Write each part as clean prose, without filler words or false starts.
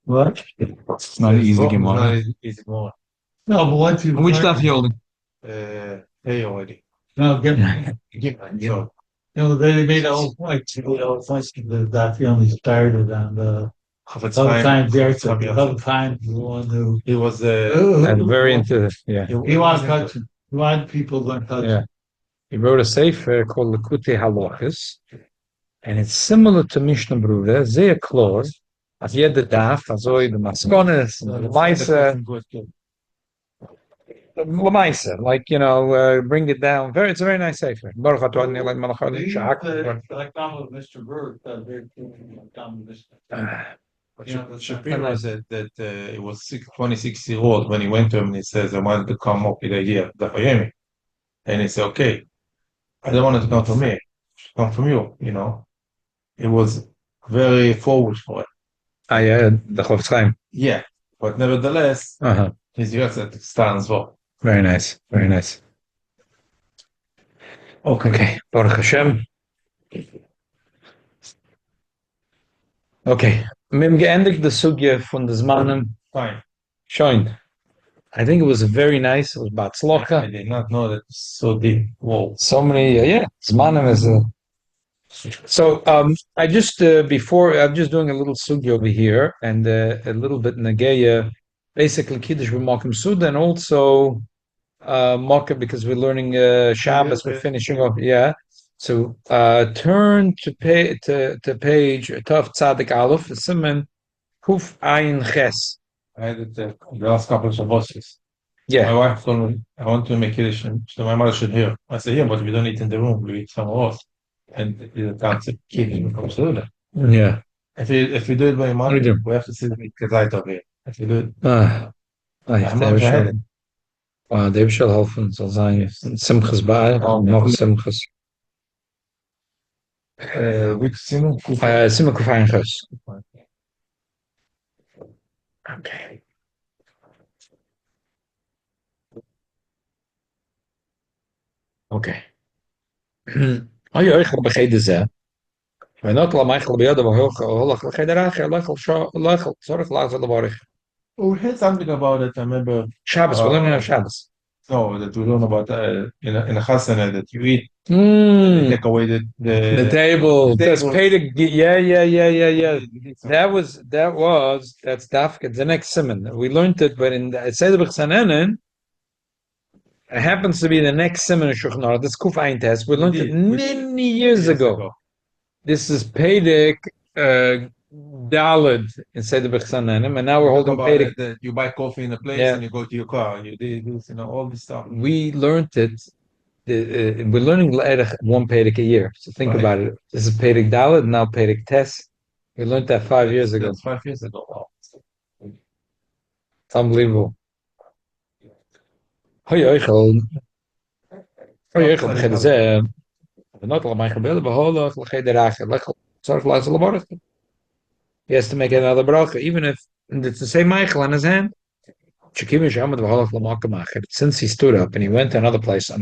What? It's not an easy game Not on. easy more. No, but once you Which learn, stuff you holding? Hey already. no, get So they made a whole point. They made a whole point that he only started on the Chavetz other Chaim, times there. Chavetz So Chaim the other Yosef. times the one who He was And very into it. Yeah. he wanted touching. He wanted people going touching. Yeah. He wrote a sefer called Likutei Halachos, and it's similar to Mishnah Brura. Sehr klar. As jeder daf, also the maskones, the lemaisa, like bring it down. It's a very nice sefer. Baruch atah Adonai Eloheinu melech haolam sha'ak. Like Mr. Berg, very Shapiro said that it was 26-year-old when he went to him and he says, I wanted to come up with the idea, the Hayemi. And he said, okay, I don't want it to come from me, it should come from you. It was very forward for it. Yeah, the Chavetz Chaim. Yeah, but nevertheless, his Yosef stands well. Very nice. Very nice. Okay. Baruch Hashem. Okay. Wir haben geendigt die Sugya von des Mannen. Fine. Schön. I think it was very nice. It was Batzlocha. I did not know that so deep. Whoa. So many, Zmanim is So I just before I'm just doing a little sugi over here and a little bit nageya, basically Kiddush with Malkim Seudah and also Malkim because we're learning Shabbos. We're finishing off, So turn to page Tov Tzadik Aleph Siman Kuf Ayin Ches. I had it the last couple of Shabbos. Yeah. My wife told me I want to make Kiddush, so my mother should hear. I said, yeah, but we don't eat in the room, we eat somewhere else. And the concept Kiddush becomes Seudah. Yeah. If we do it by Monday, do? we have to sit with Kedai over here. If we do it, David shall helfen soll sein Simchas bei noch Simchas which Simon? Simon Kufayin Ches. Okay. Okay. Ich begreep ze. Wij not la Michael bij de hoog gederaag zorg laten de We heard something about it. I remember Shabbos, we learning on Shabbos. No, that we learn about in a chasana that you eat. Take away the table. That's paid. That's dafka. The next simon. We learned it, but in the Seudah B'Chanan, it happens to be the next simon of Shulchan Aruch. This Kuf Ayin Tes. We learned it many years ago. This is Pedic Dalid in Seudah B'Chanan, and now we're holding Pedic. You buy coffee in a place and you go to your car. You do this, all this stuff. We learned it. We're learning one Pedic a year. So think about it. This is Pedic Dalid, now Pedic Tes. We learned that 5 years ago. That's 5 years ago. Wow. It's unbelievable. He has to make another bracha, even if it's the same Michael on his hand. Since he stood up and he went to another place, as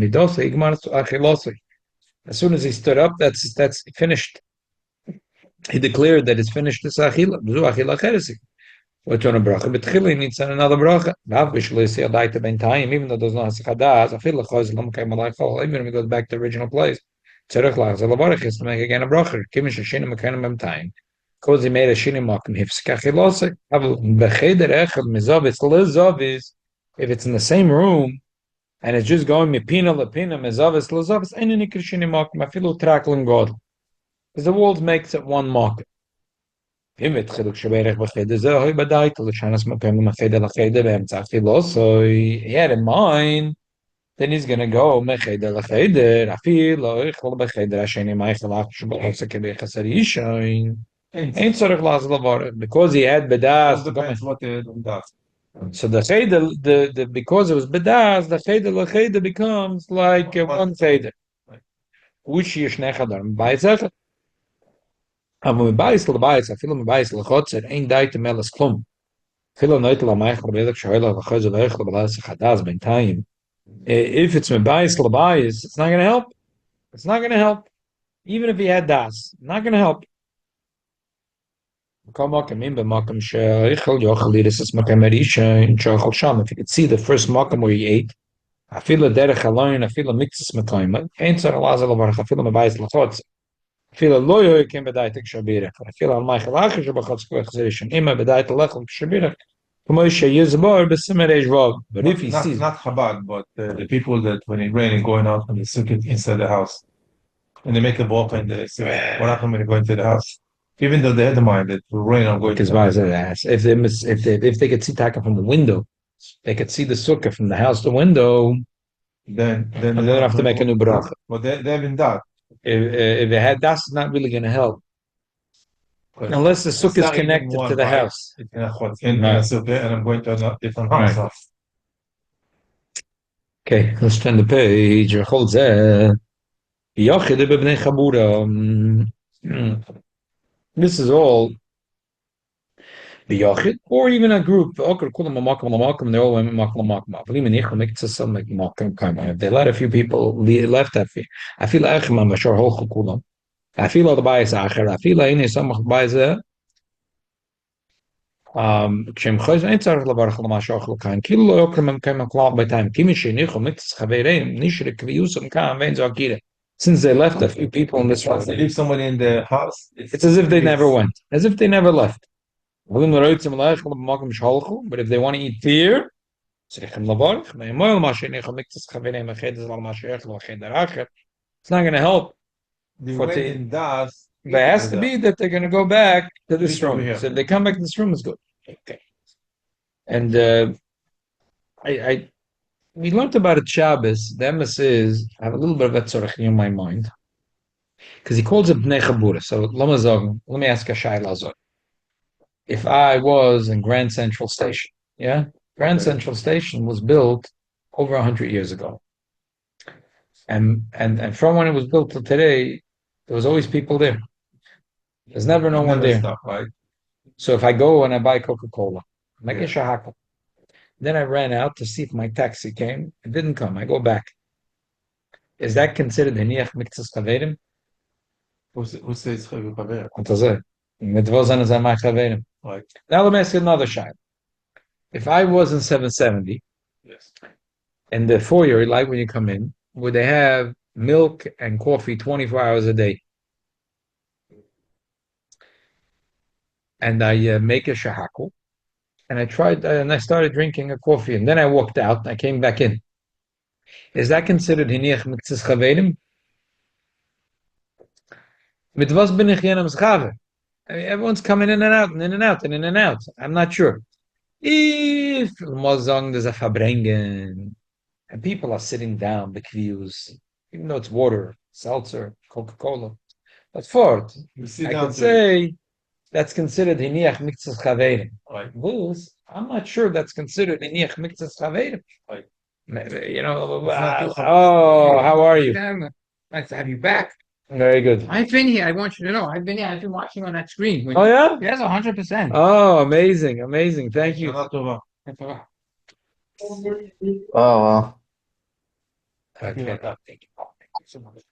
soon as he stood up, that's finished. He declared that it's finished. This achila, what's on a bracha? But he needs another bracha. Even though there's no hasachadas, even if he goes back to the original place, has to make again a bracha. Because he made a shini makim hifskachilose. If it's in the same room and it's just going mipina lepina mezavis lezavis, any nikri shini makim afilu trakling god. Because the world makes it one market. So he had in mind, then he's going to go mecheder lecheder. Afilu ichol becheder asheni meichel achshu b'chosek b'chasar because he had bedas. So the cheder, the because it was bedas, the cheder lecheder becomes like one cheder, which yishnechadar b'ayzech. Aber b'ayis l'bayis, afilu b'ayis l'chotzer, ein daite melas klum. Afilu noite l'maychel b'edek shoyla v'chozer v'echel b'layis chadas b'intayim. If it's b'ayis l'bayis, it's not going to help. It's not going to help. Even if he had das, not going to help. If you could see the first makam where you ate, I feel a derech alone, I feel a mixus mekayma. Ain't tzar lazal barach, I feel a mebayis lachotz. I feel a loyo came bedaitik shabirach. I feel a Michael Acher shabachotz kwechzerish. Ima bedait lechem shabirach. Kamoshe Yizbor b'simerei vav. But if he sees not Chabad, but the people that when it rain and going out from the circuit inside the house, and they make a walk in the circuit, what happens when they go into the house? Even though they had the mind that will rain or going because if they could see Taka from the window, they could see the sukkah from the house to window, then and they don't have to make a new bracha. But they haven't done. If they had, that's not really going to help. Unless the sukkah is connected to the house. And I'm going to a different house. Right. Okay, let's turn the page. This is all the Yachid, or even a group. They all went If they let a few people left, I feel I feel all the bias acher. I feel in some bias. כשהם חוזרים, אין צורך לברך למה שאוכל כאן, כאילו לא יוקרם הם כמה כלל בינתיים, כי מי שניחו מקצת חברים, נשאר קביוסם כאן, ואין זו הגירה. Since they left a few people in this house, they leave someone in the house. It's as if they never went, as if they never left. But if they want to eat here, it's not going to help. There has to be that they're going to go back to this room. So if they come back to this room, it's good. Okay. And we learned about it Shabbos. The emes is, I have a little bit of etzorach in my mind. Because he calls it Bnei Chabura. So let me ask a shayla. If I was in Grand Central Station, Grand Central Station was built over 100 years ago. And from when it was built to today, there was always people there. There's never no one there. Stuff, right? So if I go and I buy Coca-Cola, make a shahakal. Then I ran out to see if my taxi came. It didn't come. I go back. Is that considered hiniach miktzas chaverim? Who says chaver? Right. Now let me ask you another shot. If I was in 770, yes, and the foyer, like when you come in, would they have milk and coffee 24 hours a day? And I make a shahakal, and I started drinking a coffee, and then I walked out, and I came back in. Is that considered hiniach mitzvahs chaverim? Mitvos bin ich jenem schave. Everyone's coming in and out, and in and out, and in and out. I'm not sure. If Mozong there's a fabrengen, and people are sitting down, the queues, even though it's water, seltzer, Coca-Cola, but for it, I can say that's considered hiniach mitzvahs chaverim. Right. Booze, I'm not sure that's considered hiniach mitzvahs chaverim. Right. How are you? Nice to have you back. Very good. I've been here. I want you to know. I've been here. I've been watching on that screen. Oh, yeah? Yes, 100%. Oh, amazing. Thank you. Oh, wow. Okay. Thank you so much.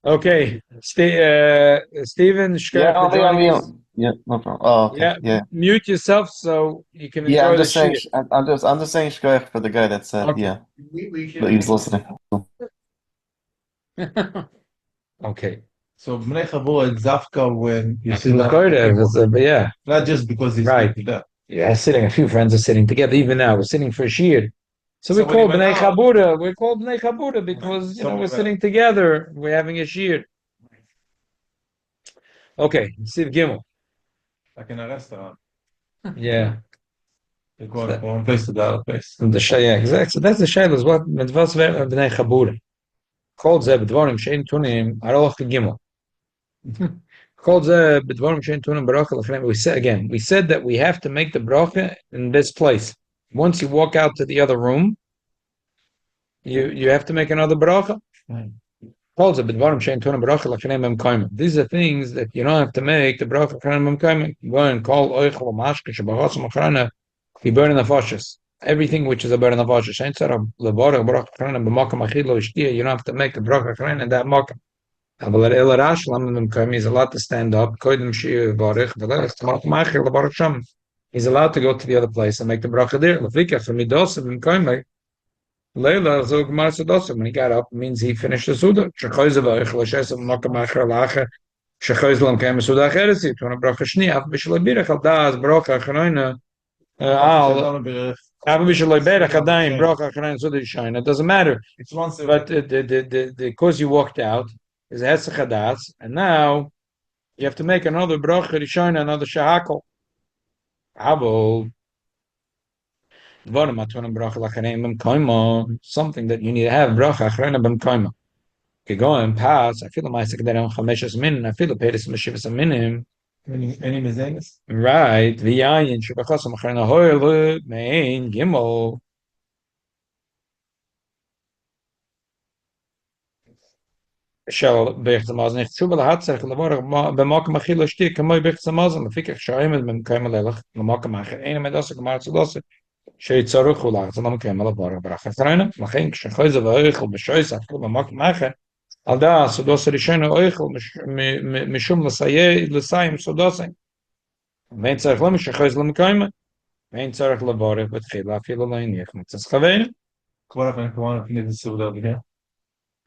Okay. Stephen, Yeah, no problem. Oh, okay. Yeah. Mute yourself so you can enjoy Yeah, I'm the just saying. shit. I'm just saying shkoyach for the guy that said Okay. but he was listening. Okay. So Bnei Chabura is Zafka when you see Yeah. not just because he's Right. there. Yeah, a few friends are sitting together. Even now, we're sitting for a shiur. So we when call he went Bnei out- Chabura. We call Bnei Chabura because we're sitting together. We're having a shiur. Okay, Siv Gimel. Like in a restaurant. Yeah. You're going from one place to the other place. Exactly. So that's the shayla. What mitzvahs Bnei Chabura. Called Zeb Dvarim Shein Tunim Aroch Gimel. Called Zeb Dvarim Shein Tunim Baruch Lefnei. We said that we have to make the bracha in this place. Once you walk out to the other room, you have to make another bracha. Called Zeb Dvarim Shein Tunim Baruch Lefnei Mem Kaimim. These are things that you don't have to make the bracha Lefnei Mem Kaimim. Go and call Oichel Mashke Shabachos Machrana. He burn in the foshes. Everything which is a burn in the foshes. You don't have to make the bracha chrein in that makkah. אבל אלא רש, למה במקום, he's allowed to stand up, קודם שיעור יברך, ולך תמוך מאחר לברך שם. He's allowed to go to the other place and make the bracha there. לפיכך, ומדוסה במקום, Leila, so Gemara Seudah, when he got up, means he finished the Seudah. Shechoyze v'oich l'shesem mokem acher lacher, shechoyze l'am kem Seudah acheres, it when a bracha shni, af b'shel birach al das bracha achroina, al af b'shel birach adayin bracha achroina Seudah yishayna. It doesn't matter. It's once But the because you walked out is hesach hadas, and now you have to make another bracha yishayna, another shahakol. Abo. Something that you need to have bracha achrona b'mkoima. Kegoim pass. I feel the ma'aseh kedarim chameshes minin. I feel the peris meshivas minim. any mezenes. Right. V'yayin shebachosam achrona hoyle mein gimel. Shall beicht zamazon. Ich tshuva lahatzach levorach b'makom achilo shti kamoi beicht zamazon. Lefikach shoyim es b'mkoima lelach b'makom acher. Einer medosa Gemara Seudah. שיצטרך אולי, זה לא מקיים על הברכה ברכה אחרונה, לכן כשחויזה ואויכל בשויס, אפילו במקום אחר, על דעת סודוס הראשון אויכל משום לסיים סודוסים. ואין צריך לא משחויז למקיים, ואין צריך לברך בתחילה, אפילו לא יניח מצס חווינו. What happened if you want to finish the Seudah over here?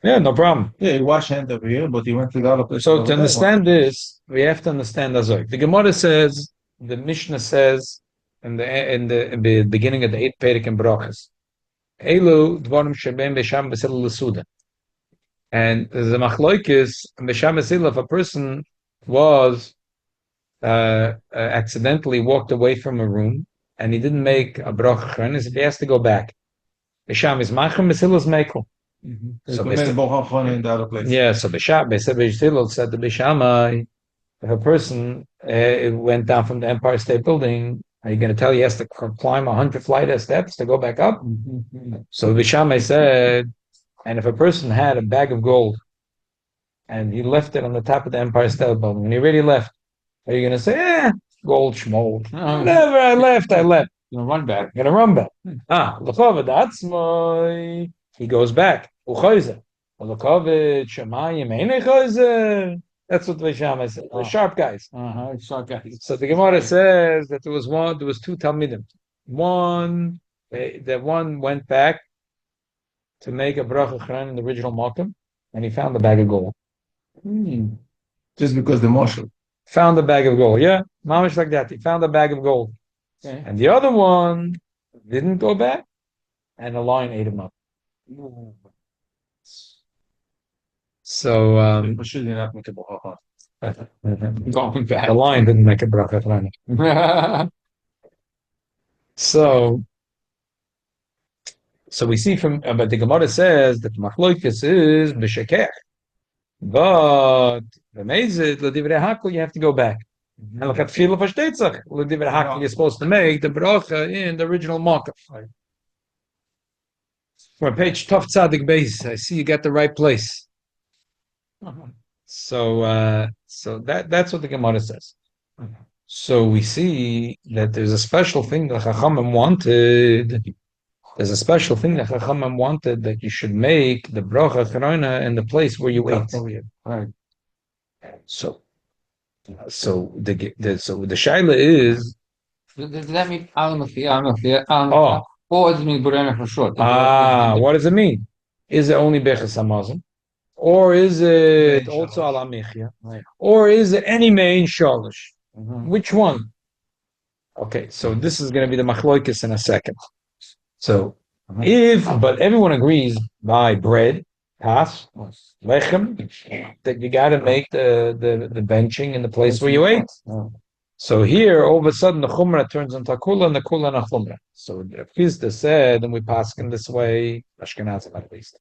Yeah, no problem. Yeah, he washed hand over here, but he went to the other place. So to understand this, we have to understand Azoi. The Gemara says, the Mishnah says, in the beginning of the 8th Perek in Brachas. Elu dvarim sheben b'sham b'sila l'suda. And the machloikis b'sham b'sila, if a person was accidentally walked away from a room and he didn't make a bracha chrenis, he has to go back. B'sham is machem, b'sila is mekel. So made the bracha achrona in the other place. Yeah, so b'sham b'sila said the b'shamai, if a person went down from the Empire State Building, are you going to tell he has to climb 100 flight of steps to go back up? So Vishamai said, and if a person had a bag of gold and he left it on the top of the Empire State Building, and he really left, are you going to say, gold schmold? Whatever, I left. You're gonna run back. I'm going to run back. That's my... He goes back. That's what Vishamai said. The sharp guys. Sharp guys. So the Gemara says that there was two Talmidim. One went back to make a bracha chran in the original Malkim, and he found the bag of gold. Just because the Moshe. Found the bag of gold, yeah, mamish like that. He found the bag of gold, Okay. and the other one didn't go back, and the lion ate him up. So Moshe did not make a bracha. Going back. the lion didn't make a bracha chran. So we see from, but the Gemara says that machloikis is b'shekech, but the mezid l'divrei hakol you have to go back. And look at tefillah v'shteitzach l'divrei hakol you're supposed to make the bracha in the original makkah. From page Tov Tzadik Beis, I see you got the right place. So that's what the Gemara says. So we see that there's a special thing that Chachamim wanted. There's a special thing that Chachamim wanted that you should make the bracha achrona in the place where you ate. Right. So the shaila is. Does that mean Al-Mafia? Oh. Or does it mean Burana for short? What does it mean? Is it only Bechas Hamazon? Or is it also Ala Michya? Right. Or is it any main Shalish? Mm-hmm. Which one? Okay, so this is going to be the machloikis in a second. So, but everyone agrees by bread, pas, lechem, that you got to make the benching in the place where you ate. So here, all of a sudden, the chumrah turns into a kula, and the kula and a chumrah. So if Pizda said, and we pass him this way, Ashkenazim at least,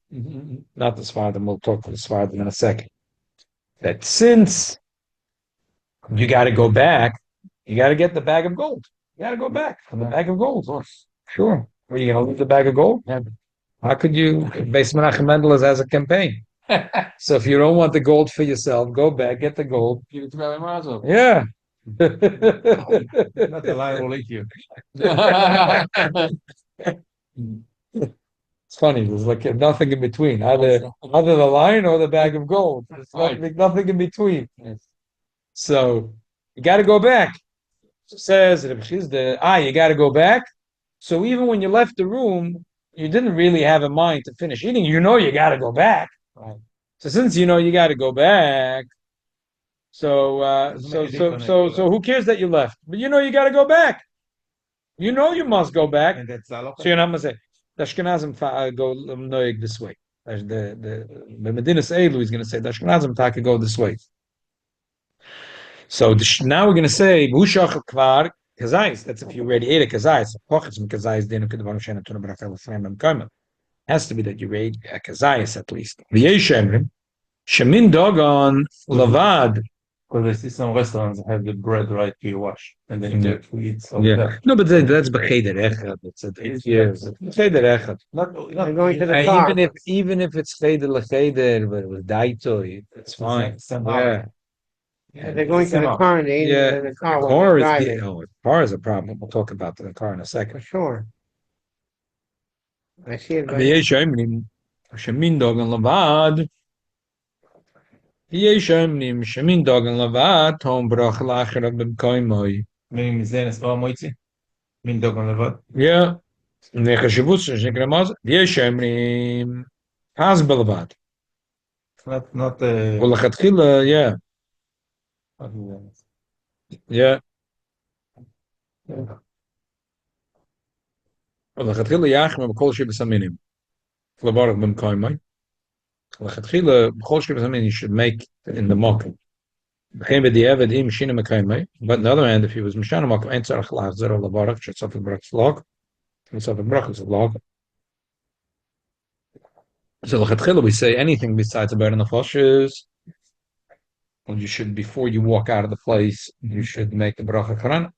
not the Sfardim, we'll talk to the Sfardim in a second, that since you got to go back, you got to get the bag of gold. You got to go back for the bag of gold. Sure. Are you going to leave the bag of gold? Yeah. How could you? Beis Menachem Mendel has a campaign. So if you don't want the gold for yourself, go back, get the gold. Give it to Rabbi Mazel. Yeah. Not the lion will eat you. It's funny. There's like nothing in between, either the lion or the bag of gold. There's nothing in between. So you got to go back. Says Reb Chizda, you got to go back. So even when you left the room, you didn't really have a mind to finish eating. You know you got to go back. Right. So since you know you got to go back, so who cares that you left? But you know you got to go back. You know you must go back. And that's all. So you're not gonna say the Ashkenazim go noig this way. The Medina's Eilu is going to say the Ashkenazim taka go this way. So now we're going to say Bushach Kvar Kazais. That's if you already ate a Kazais. Has to be that you ate a Kazais at least. V'yeshemrim Shemin Dogon Lavad. Because I see some restaurants have the bread right to your wash, and then you have to eat. So No, but that's b'cheder echad. It's b'cheder echad. not going to the car. Even if it's cheder lecheder, but with daito, it's fine. Yeah. They're going to the car and they eat in the car while Car they're is driving. car is a problem. We'll talk about the car in a For second. sure. I see it. ויש אומרים שמין דוגן לבד, יש אומרים שמין דוגן לבד, תום ברוך לאחר במקומוי. Meaning Mizenes or Moitzi? Min Dogon Levad? Yeah. חשיבות שנקרא מה זה? ויש אומרים אז בלבד. Not ולכתחילה, yeah. ולכתחילה יחמר בכל שבסמינים. לברך במקומוי. לכתחילה בכל שבסמינים you should make in the mock. But on the other hand, if he was Mishana Makom, ain't Tzarech Lachzer or Lavarach, Shetzofet Brach's log, Shetzofet Brach's log. So L'chatchila, we say anything besides about in the foshes, you should, before you walk out of the place, you should make the Bracha Charan.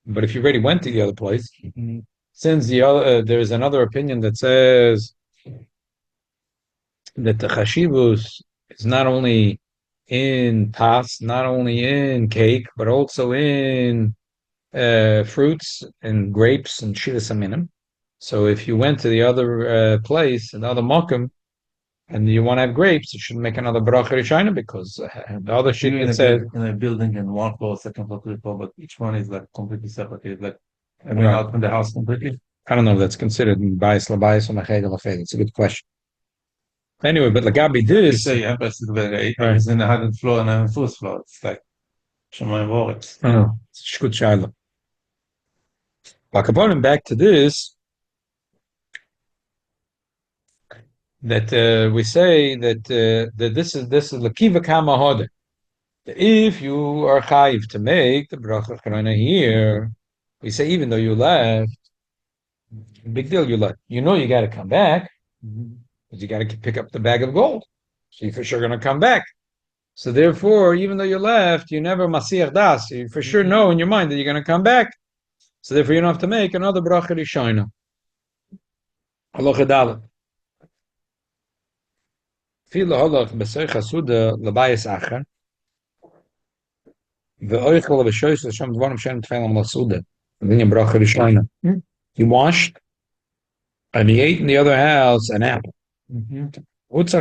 But if you already went to the other place, since the other, there's another opinion that says that the Chashivus is not only in pas, not only in cake, but also in fruits and grapes and shiras aminim. So if you went to the other place, another mokum, and you want to have grapes, you should make another bracha rishayna because the other shit says in a building and one floor, second floor, third floor, but each one is like completely separated. Like out from the house completely. I don't know if that's considered bias labayis or macheda lacheda. It's a good question. Anyway, but Lagabi You this. say Empress is very is in the 100th floor and I'm in 4th floor. It's like Shemayim Voretz. Oh, it's a good shaila. But coming back to this, that we say that this is lakiva kama hoda. If you are chayiv to make the bracha charana here, we say even though you left, big deal you left. You know you got to come back. Because you got to pick up the bag of gold. So you're for sure going to come back. So therefore, even though you left, you never masiyach das. You for sure know in your mind that you're going to come back. So therefore, you don't have to make another bracha rishayna. Halacha dalet. Fila halach b'seicha Seudah labayis achar. Ve'oichel v'shoyis l'shem dvarim she'en tefelim l'Seudah. And then you bracha rishayna. You washed, and he ate in the other house an apple. He has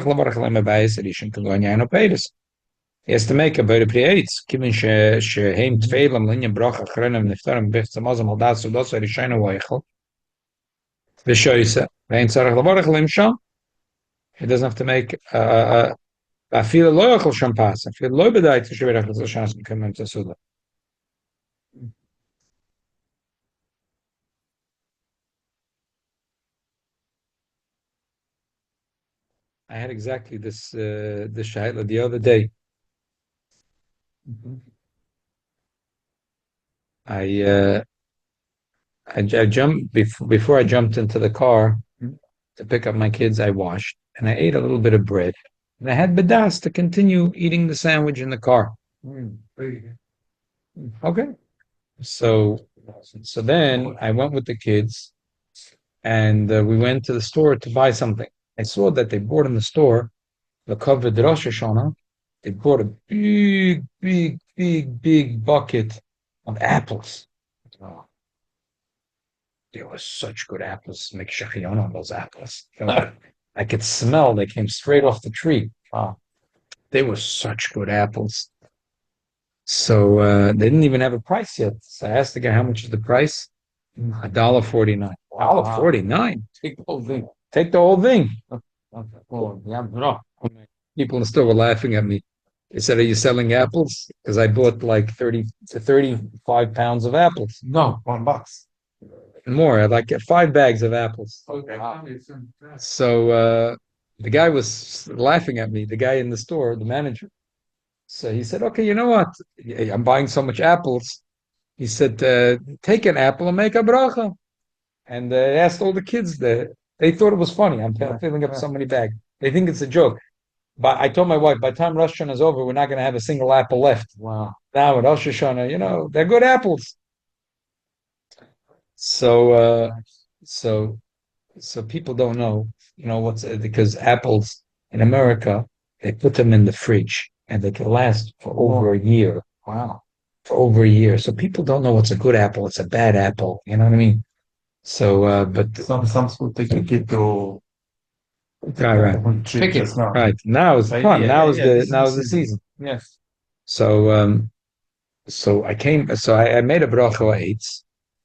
to make a very pre-eitz. Given she'heim tefeilam linyan bracha achrenem niftarim b'chtzamazam al das sudas rishayna v'oichel v'shoyis ve'en tzarech lavarach leim sham. He doesn't have to make a feel loyal champagne. I feel loy bedait to shverach the shas becoming to Seudah. I had exactly this shayla the other day. I jumped before I jumped into the car to pick up my kids. I washed and I ate a little bit of bread, and I had bedas to continue eating the sandwich in the car. Okay, so then I went with the kids, and we went to the store to buy something. I saw that they bought in the store the covered Rosh Hashanah. They bought a big bucket of apples. there were such good apples. Make shachion on those apples. I could smell they came straight off the tree. They were such good apples. So they didn't even have a price yet. So I asked the guy, how much is the price? $1.49. $1.49. Take the whole thing. Take the whole thing. Okay. Oh, yeah, bro. People in the store were laughing at me. They said, are you selling apples? Because I bought like 30 to 35 pounds of apples. No, $1. More, like 5 bags of apples. Okay. So the guy was laughing at me, the guy in the store, the manager. So he said, okay, you know what? I'm buying so much apples. He said, take an apple and make a bracha. And asked all the kids that they thought it was funny. I'm filling up so many bags. They think it's a joke. But I told my wife, by the time Rosh Hashanah is over, we're not going to have a single apple left. Wow. Now at Rosh Hashanah, they're good apples. So people don't know, what's because apples in America, they put them in the fridge and they can last for over a year. Wow. For over a year. So people don't know what's a good apple, it's a bad apple. You know what I mean? So, but Some school take a kid to right. Chicken. Right. Now it's fun. Now is the season. Yes. So I made a bracha eitz.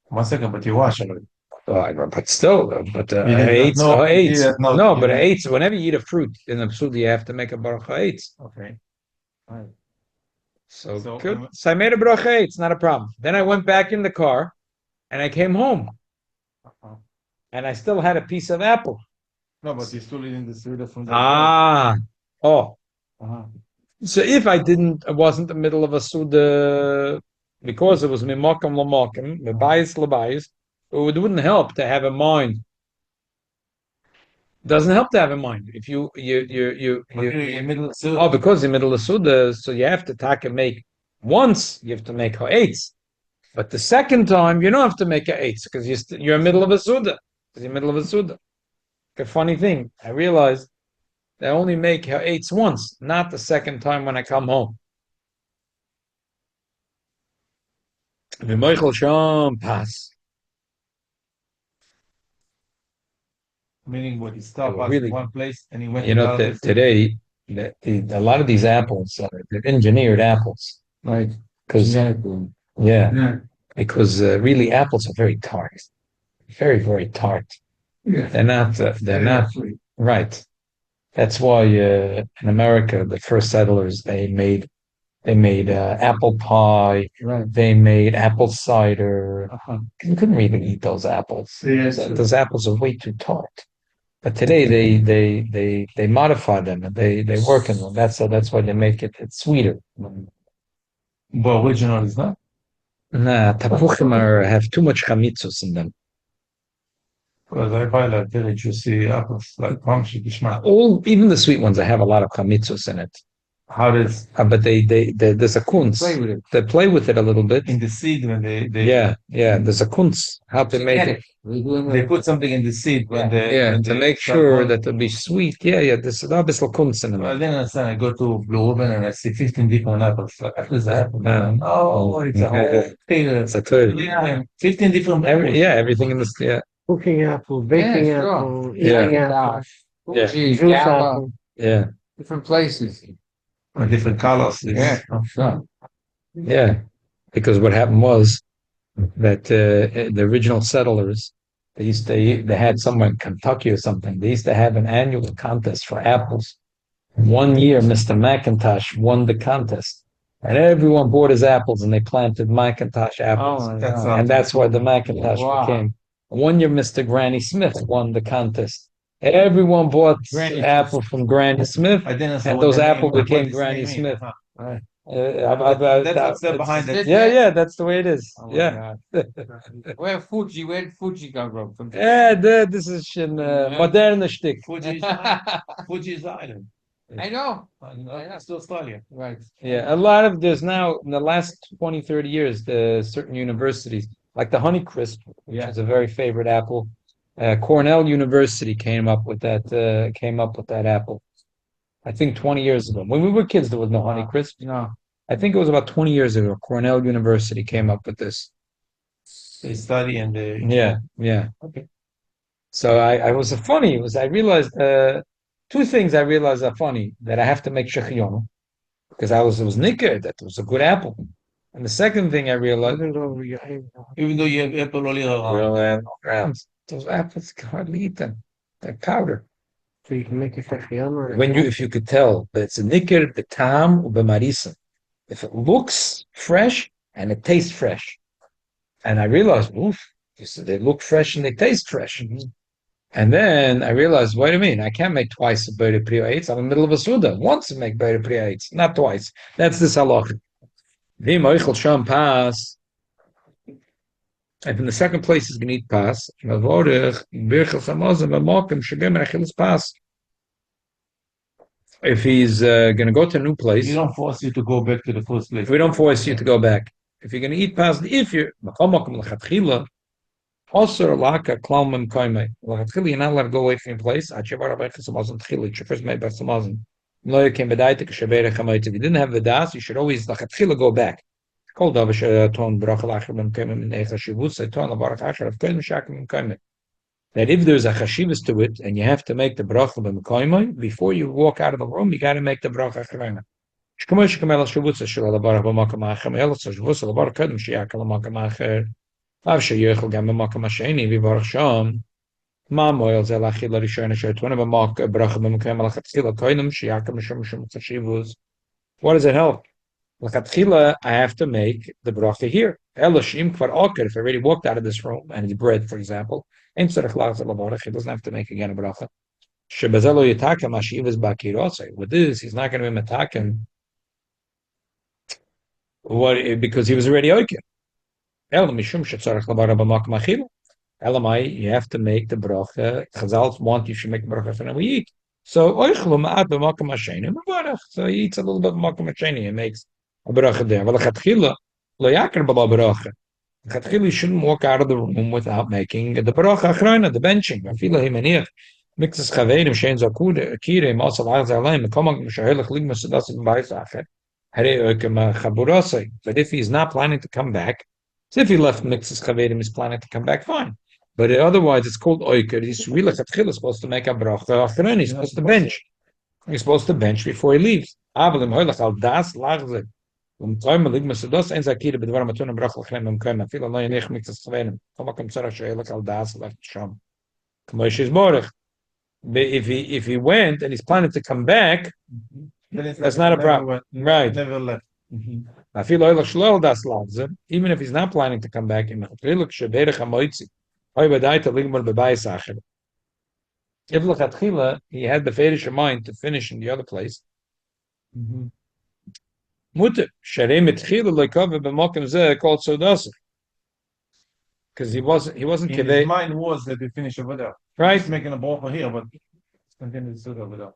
1 second, but you wash it. But still, but You didn't know- no, but eitz. Whenever you eat a fruit in the psuda, you have to make a bracha eitz. Okay. Right. So So- good. So I made a bracha eitz, not a problem. Then I went back in the car, and I came home, and I still had a piece of apple. No, but you're still eating the Seudah from the Oh. Uh-huh. So if I wasn't the middle of a Seudah, because it was mimakim lamakim, mebayis labayis, it wouldn't help to have a mind. Doesn't help to have a mind. If you middle of Seudah. oh, because in the middle of Seudah, so you have to take and make once, you have to make ha'etz. But the second time, you don't have to make ha'etz, because you're in the middle of a Seudah. Because you're in the middle of a Seudah. A funny thing, I realized I only make ha'etz once, not the second time when I come home. V'moichel sham pas. Meaning what he stopped They were at really- one place and he went to the other place. Today, a lot of these apples, they're engineered apples, Right. because Genetically. yeah, because really apples are very tart, very very tart. They're not. They're not right. That's why in America, the first settlers they made apple pie. Right. They made apple cider. You couldn't really eat those apples. Yes. Those apples are way too tart. But today they modify them and they work in them. That's why they make it's sweeter. But original is not. Nah, tapuchim have too much chametzus in them. Because I buy like very juicy apples, like pumpkin geschmack. Even the sweet ones, they have a lot of chametzus in it. How does But there's a kunz. Play with it. They play with it a little bit. in the seed when they Yeah, there's a kunz how to make it. they put something in the seed when they Yeah, when to they make start sure growing. that it'll be sweet. Yeah, there's a bisschen kunz in I it. didn't understand. I go to Blue Ribbon and I see 15 different apples. Like, what is that? Oh, it's a whole thing. It's a third. Yeah, 15 different apples. Everything in this. Yeah, Cooking apple, baking Yeah, sure. apple, Yeah. eating apple, Yeah. Fuji, juice Gala, apple. yeah, different places. And different colors. Yeah, sure. yeah. Because what happened was that the original settlers they had somewhere in Kentucky or something. They used to have an annual contest for apples. One year, Mr. McIntosh won the contest, and everyone bought his apples, and they planted McIntosh apples, Oh, my That's God. and that's why the McIntosh Wow. became. One year, Mr. Granny Smith won the contest. Everyone bought Granny apple from Granny Smith, I didn't and what those the name- apples what became this Granny name Smith. is. Right. That's what's there behind it. Yeah, that's the way it is. Oh, my Yeah. God. Where did Fuji come from? Yeah, this is in moderne shtick. Fuji's Fuji's island. I know. It's to Australia. Right. Yeah, there's now in the last 20, 30 years, certain universities, like the Honeycrisp, which is a very favorite apple. Cornell University came up with that apple. I think 20 years ago. When we were kids, there was no Honeycrisp. No. I think it was about 20 years ago. Cornell University came up with this. They study and they. Yeah. Okay. So I was funny. I realized two things I realized are funny that I have to make shechiyonu because it was nicker that it was a good apple. And the second thing I realized, Even though you have apple only around. grounds, those apples can hardly eat them. They're powder. So you can make it fresh If you could tell, but it's a nicker, the tam, ubemarisa. If it looks fresh and it tastes fresh, and I realized, oof, they look fresh and they taste fresh. And then I realized, wait a minute, I can't make twice a Beire Priya Eitz. I'm in the middle of a Seudah. Once to make Beire Priya Eitz, not twice. That's this halacha. Vim Oichel Sham Pas. And in the second place is going to eat Pas. If he's going to go to a new place. You don't force you to go back to the first place. We don't force you to go back. If you're going to eat Pas, if you're also, laka klaumim koime. You're not allowed to go away from your place. If you first made basamazon. If you didn't have the das, you should always go back. That if there's a chashivas to it, and you have to make the bracha b'mekoimai, before you walk out of the room, you got to make the bracha achrona. One of the what does it help? I have to make the bracha here. If I already walked out of this room and it's bread, for example, he doesn't have to make again a bracha. With this, he's not going to be metaken. What? Because he was already oiker. Elamai, you have to make the bracha. Chazal want you should make the bracha and we eat. So so he eats a little bit of makom hasheni and makes a bracha there. You shouldn't walk out of the room without making the bracha achrona, the benching. Mixes chaverim shein zakud kirem also lagz alayim mekomag mishahilach ligma sedasim b'ayisachet. But if he's not planning to come back, so if he left mixes chaverim, he's planning to come back, fine. But otherwise, it's called oiker. He's really supposed to make a bracha achrona. He's supposed to bench. He's supposed to bench before he leaves. If he went and he's planning to come back, that's not a problem. Right. Never left. Even if he's not planning to come back, if he had the fetish in mind to finish in the other place, because he wasn't his mind was that they finish over there. Right. He's making a bracha here, but it's continuing to over there.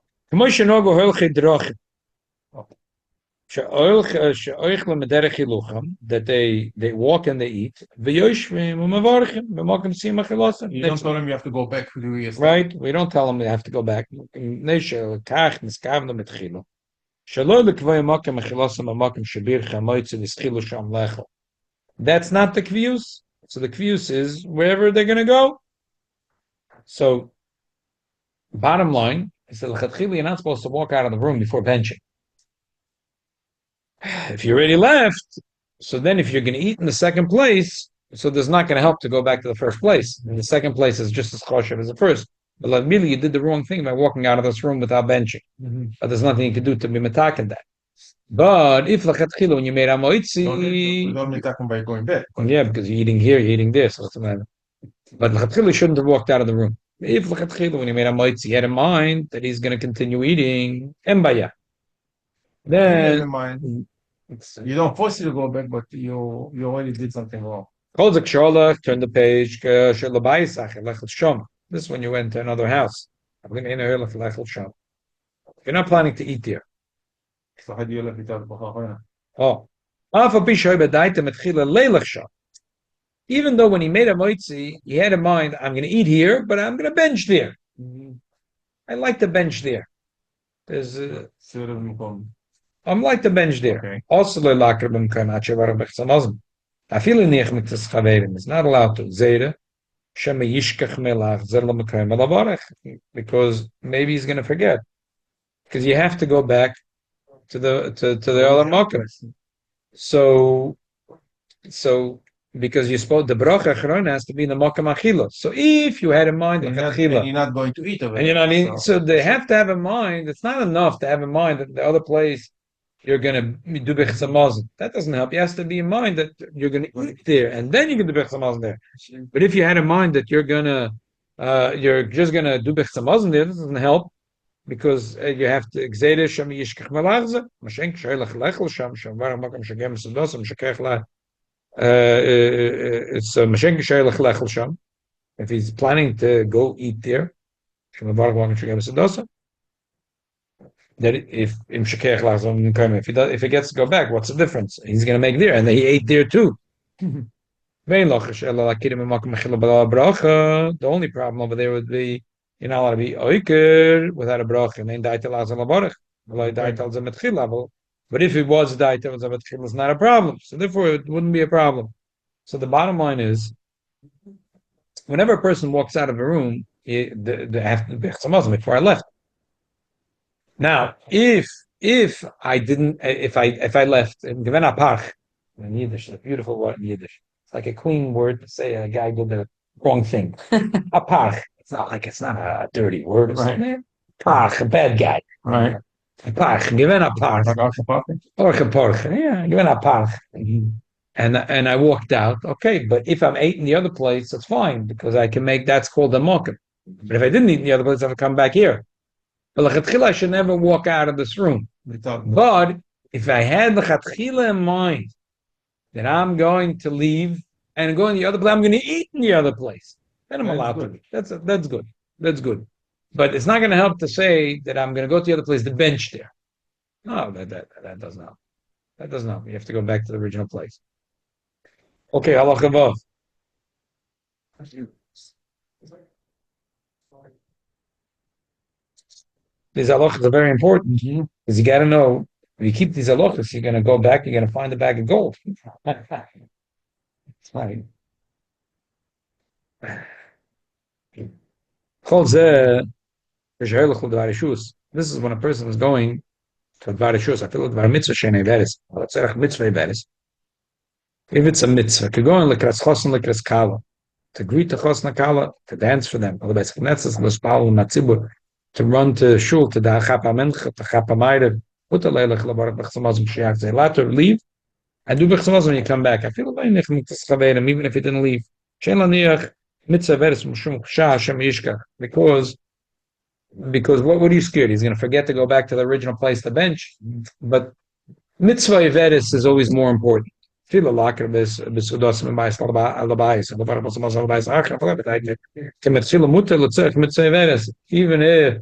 That they walk and they eat. You don't tell them you have to go back to do your stuff. Right? We don't tell them they have to go back. That's not the kvius. So the kvius is wherever they're going to go. So, bottom line is that you're not supposed to walk out of the room before benching. If you already left, so then if you're going to eat in the second place, so there's not going to help to go back to the first place. And the second place is just as kosher as the first. But really, you did the wrong thing by walking out of this room without benching. But there's nothing you can do to be metaken that. But if when you made amoitzi, you don't metaken by going back. Yeah, because you're eating here, you're eating there, so what's the matter? But you shouldn't have walked out of the room. If when you made amoitzi, he had in mind that he's going to continue eating embaya. Then in mind, you don't force you to go back, but you already did something wrong. Turn the page. This is when you went to another house. You're not planning to eat there. So how do you let it out? Even though when he made a moitzi, he had in mind, I'm going to eat here, but I'm going to bench there. I like to bench there. There's I'm like to bench there. Okay. Also, I feel in mitzvahs chaverim. It's not allowed to. Zera, shema yishkach melach, zer lo mekayim alavarech. Because maybe he's going to forget. Because you have to go back to the other makom. So because you're supposed the bracha achrona has to be in the makom achila. So if you had in mind And you're not going to eat over and you know what I mean, so they have to have in mind. It's not enough to have in mind that the other place you're going to do bechsamazon. That doesn't help. You have to be in mind that you're going to eat there, and then you can do bechsamazon there. But if you had in mind that you're just gonna do bechsamazon there, this doesn't help because you have to exede sham yishkach malachze mashenk shaylach lechel sham sham var makam shagem sedosam shekach la. It's mashenk shaylach lechel sham. If he's planning to go eat there, sham var makam shagem sedosam. That if he gets to go back, what's the difference? He's going to make there, and he ate there too. The only problem over there would be you're not allowed to be oiker without a bracha. But if it was daita, it's not a problem. So therefore, it wouldn't be a problem. So the bottom line is, whenever a person walks out of a room, they have to be before I left. Now, if I left and given a parch in Yiddish, a beautiful word in Yiddish, it's like a clean word to say a guy did the wrong thing. A parch. It's not a dirty word. It's right. Parch, a bad guy. Right. A parch, given a parch. Or a parch. Yeah, given a parch. And I walked out. Okay, but if I'm eating the other place, that's fine because I can make that's called a mokum. But if I didn't eat in the other place, I have to come back here. But I should never walk out of this room. But if I had the chatchila in mind that I'm going to leave and go in the other place, I'm going to eat in the other place, then I'm allowed to. That's good. That's good. But it's not going to help to say that I'm going to go to the other place, the bench there. No, that doesn't help. That doesn't help. You have to go back to the original place. Okay, halacha vav. These halachas are very important because you got to know if you keep these halachas, you're going to go back, you're going to find a bag of gold. It's funny. This is when a person is going to Dvarishus. I feel like Dvar mitzvah shenei veres. Mitzvah veres. If it's a mitzvah, to go in lekras chosin lekras kala, to greet the chosna kala, to dance for them. To run to shul, to the chapa mencha, to chapa ma'ariv, put the leilach labarak b'chsamazim shiach. They allowed to leave and do b'chsamazim when you come back. I feel like nich mitzvah chaverim, even if he didn't leave. Shein laniach mitzvah veres mushum chsha Hashem yishkach. Because what are you scared? He's going to forget to go back to the original place, the bench. But mitzvah veres is always more important. Fila laker b'sudos m'bayis alabayis alavar b'samaz alabayis achar alabayis kemetzila muter l'tzerich mitzvah veres. Even if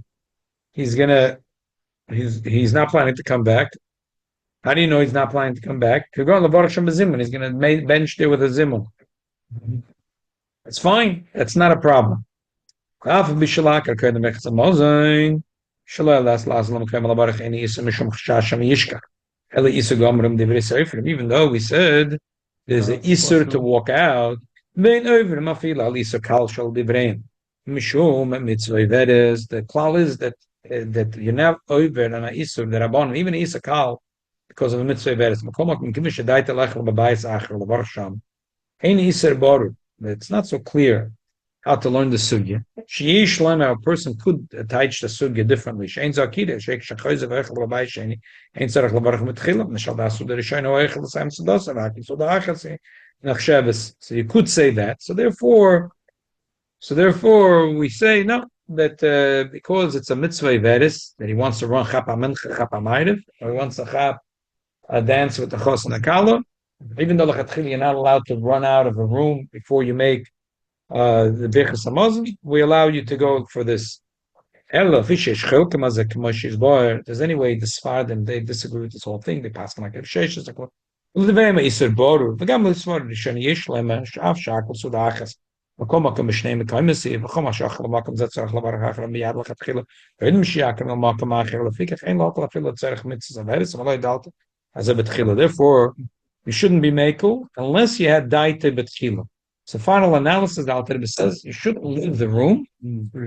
he's not planning to come back. How do you know he's not planning to come back? He's going to bench there with a zimun. It's fine. That's not a problem. Even though we said there's an isur to walk out, the klal is that you're not over an isur that abon even isur kal because of the mitzvah veres. It's not so clear how to learn the sugya. A person could teach the sugya differently. So you could say that. So therefore, we say no, that because it's a mitzvah veris, that he wants to run chapa mencha, chapa ma'ariv, or he wants to dance with the chos and the kala, even though you're not allowed to run out of a room before you make the Birchas Hamazon, we allow you to go for this. There's anyway the Sfardim, they disagree with this whole thing. They pass on like Sheshes. Therefore, You shouldn't be mekel unless you had daite betchila. So final analysis, the Alter Rebbe says you shouldn't leave the room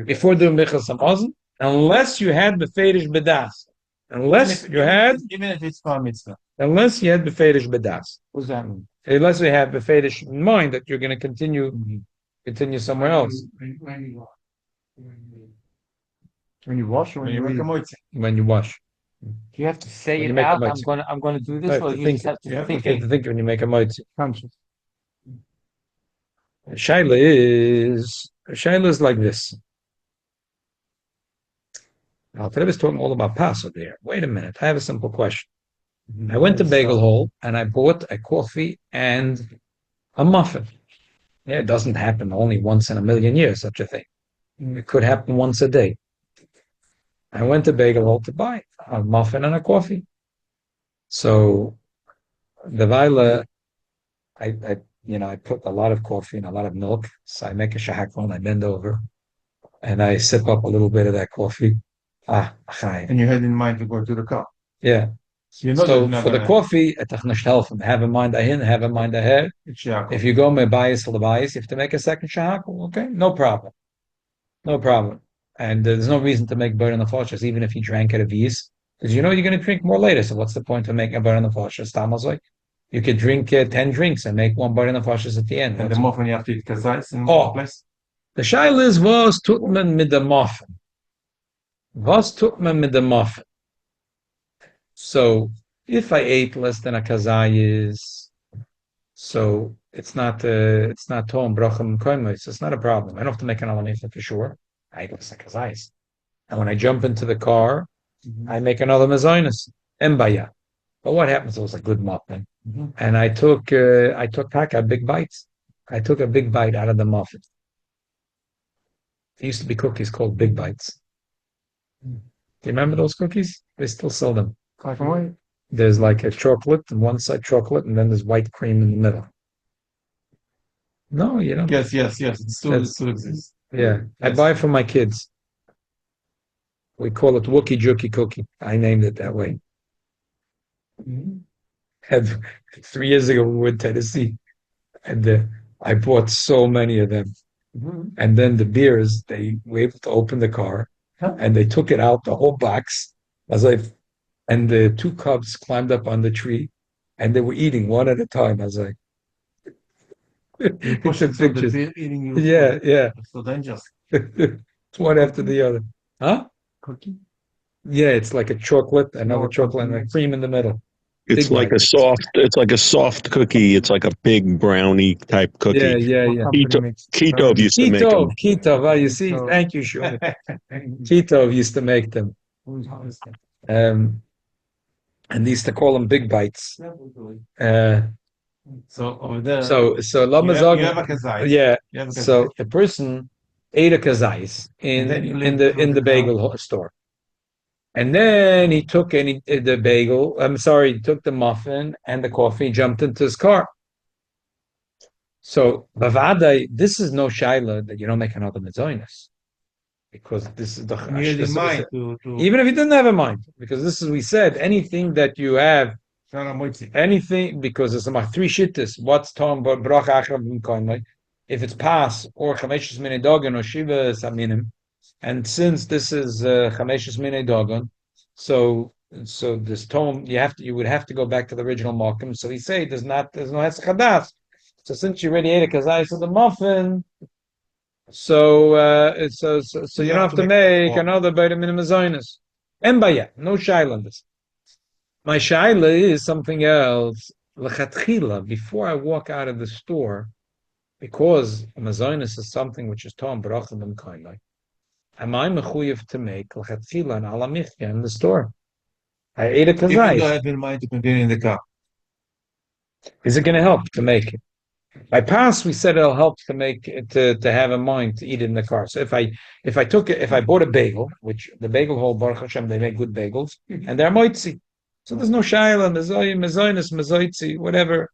before doing Mechas Hamazon unless you had beferish bedas. Unless you had it's bar mitzvah. Unless you had beferish bedas. What does that mean? Unless you have beferish in mind that you're going to continue somewhere else. When you wash or when you make a moitzi? When you wash. Do you have to say When you it make a out? mitzvah. I'm gonna do You this, have or to you think just have it. to You think have to it. think when you make a mitzvah. Conscious. Shaila is like this. Alter Rebbe is talking all about Passover there. Wait a minute. I have a simple question. I went to Bagel Hole and I bought a coffee and a muffin. Yeah, it doesn't happen only once in a million years, such a thing. It could happen once a day. I went to Bagel Hole to buy a muffin and a coffee. So the Vaila, I put a lot of coffee and a lot of milk. So I make a shahakon and I bend over and I sip up a little bit of that coffee. And you had in mind to go to the car. Yeah. You know So for the coffee, it doesn't help. Have a mind ahin, have a mind ahead. If you go mebayis lebayis, you have to make a second shahakol. Okay, no problem, no problem. And there's no reason to make bar in the foshes, even if you drank it a vis, because you know you're going to drink more later. So what's the point of making a bar in the foshes? Like you could drink 10 drinks and make one bar in the foshes at the end. And the muffin you have to eat kazais in place. The shaila is was tutman mit the muffin. Was tutman mit the muffin. So if I ate less than a kazayis, so it's not tom bracham koimos. It's not a problem. I don't have to make an alamefa for sure. I ate less than kazayis, and when I jump into the car, I make another mazoinus embaya. But what happens? It was a good muffin, and I took taka big bites. I took a big bite out of the muffin. There used to be cookies called big bites. Do you remember those cookies? They still sell them. Black and white. There's like a chocolate on one side, chocolate, and then there's white cream in the middle. No, you know. Yes. It still exists. Yeah, I buy it for my kids. We call it Wookie Jookie Cookie. I named it that way. And 3 years ago, we were in Tennessee, and I bought so many of them. And then the beers, they were able to open the car, and they took it out, the whole box. And the two cubs climbed up on the tree, and they were eating one at a time. I was like, pictures. Eating you. Yeah. So dangerous. It's one after the other. Huh? Cookie? Yeah, it's like a chocolate, another chocolate, and a cream in the middle. It's Big like bite. it's like a soft cookie. It's like a big brownie type cookie. Yeah. Keto used to make them. Keto. Well, you see, thank you, Shul. Keto used to make them. And they used to call them big bites. So over there. So you have a kazais. Yeah. You have a So kazais. a person ate a kazais in the bagel store, and then he took the bagel. He took the muffin and the coffee, jumped into his car. So bavadai, this is no shaila that you don't make another mezainis, because this is the even if you didn't have a mind, because this is we said anything that you have. Anything, because there's about 3 shittas. What's Tom bracha achrav? If it's pas or chameshes minei dogon or shiva saminim, and since this is chameshes minei dogon, so this Tom you would have to go back to the original markum. So he say there's no heschadas. So since you already ate a kazayis of the muffin, so you don't have to make another beit of minimizonus. Embaya, no shailandas. My shaila is something else. L'chatchila, before I walk out of the store, because mazonis is something which is tom brachim and kainai. Am I mechuyev to make l'chatchila and alamichya in the store? I ate a Even though I kazayis. have in mind to continue in the car. Is it going to help to make it? By pass, we said it'll help to make it to have a mind to eat it in the car. So if I bought a bagel, which the bagel hole Baruch Hashem, they make good bagels, and they're moitzi. So there's no shaila, mezoinus, mezoitzi, whatever.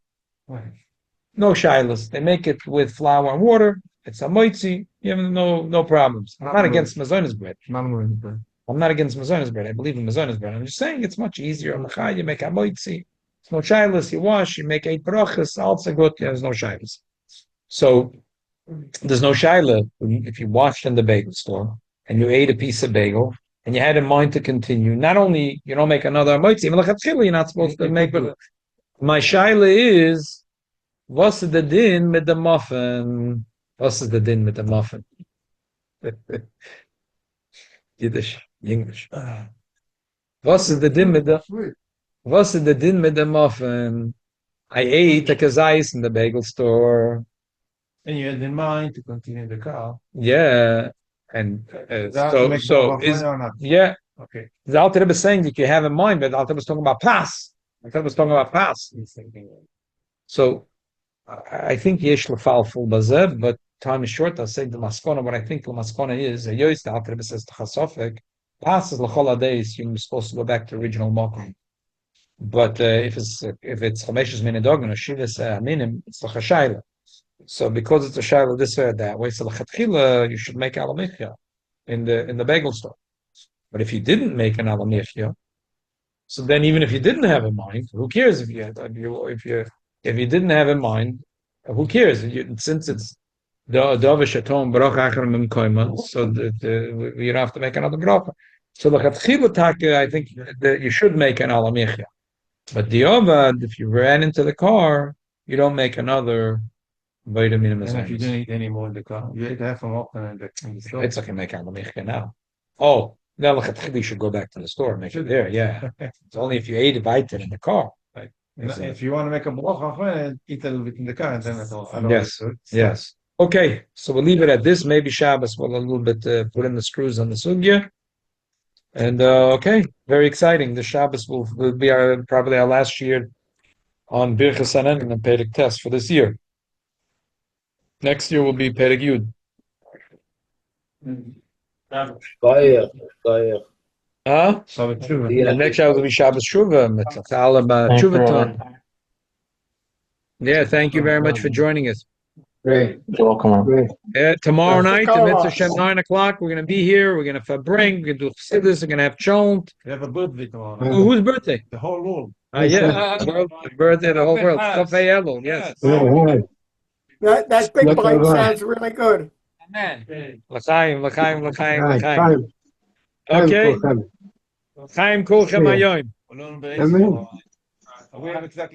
No shailas. They make it with flour and water. It's a moitzi. You have no problems. I'm not against mezoinus bread. I'm not against mezoinus bread. I believe in mezoinus bread. I'm just saying it's much easier. You make a moitzi. There's no shilas. You wash, you make 8 brachas, also good. There's no shilas. So there's no shaila if you washed in the bagel store and you ate a piece of bagel and you had in mind to continue. Not only you don't make another moitzi, you're not supposed to make. My shaila is what's the din with the muffin? What's the din with the muffin? Yiddish, English. What's the din with the muffin? I ate a kazais in the bagel store. And you had in mind to continue the car. Yeah, and yeah. Okay. The Alter Rebbe is saying that you have in mind, but the Alter Rebbe is talking about pas. The Alter Rebbe is talking about pas. So I think yesh lefal full bazeh, but time is short. I'll say the maskona. What I think the maskona is, the Alter Rebbe says to Chasofik, pas is l'chol days. You're supposed to go back to original mokum. But if it's chameshes minidog and a shivas minim, it's a chashayla. So because it's a shayla this way or that way, so l'chatchila you should make alamichya in the bagel store. But if you didn't make an alamichya, so then even if you didn't have in mind, who cares if you didn't have in mind, who cares? Since it's davish atom bracha achar mem koima, so you don't have to make another bracha. So l'chatchila I think that you should make an alamichya. But the ovad, if you ran into the car, you don't make another vitamin. And if you didn't eat any more in the car, you ate half a muffin in the store. It's like you make alamichya now. Oh, now you should go back to the store and make it there. Yeah, it's only if you ate it in the car. Right. If you want to make a bracha, eat a little bit in the car, and then it's all. Yes. Okay, so we'll leave it at this. Maybe Shabbos will a little bit put in the screws on the sugya. And okay, very exciting. The Shabbos will be probably our last year on Birchas Hanan and Perek Test for this year. Next year will be Perek Yud. Huh? Yeah. And next Shabbos will be Shabbos Shuvah. Yeah, thank you very much for joining us. Great. You're welcome. Great. Tomorrow night, the Mitzvah Shem 9 o'clock, we're going to be here. We're going to bring, we're going to do Chassidus, we're going to have Chont. We have a birthday tomorrow. Whose birthday? The whole world. Yeah, birthday of the whole world. Chafei Elul, yes. That big bite sounds really good. Amen. L'chaim. Okay. Chaim kulchem hayoim. Amen. We have exactly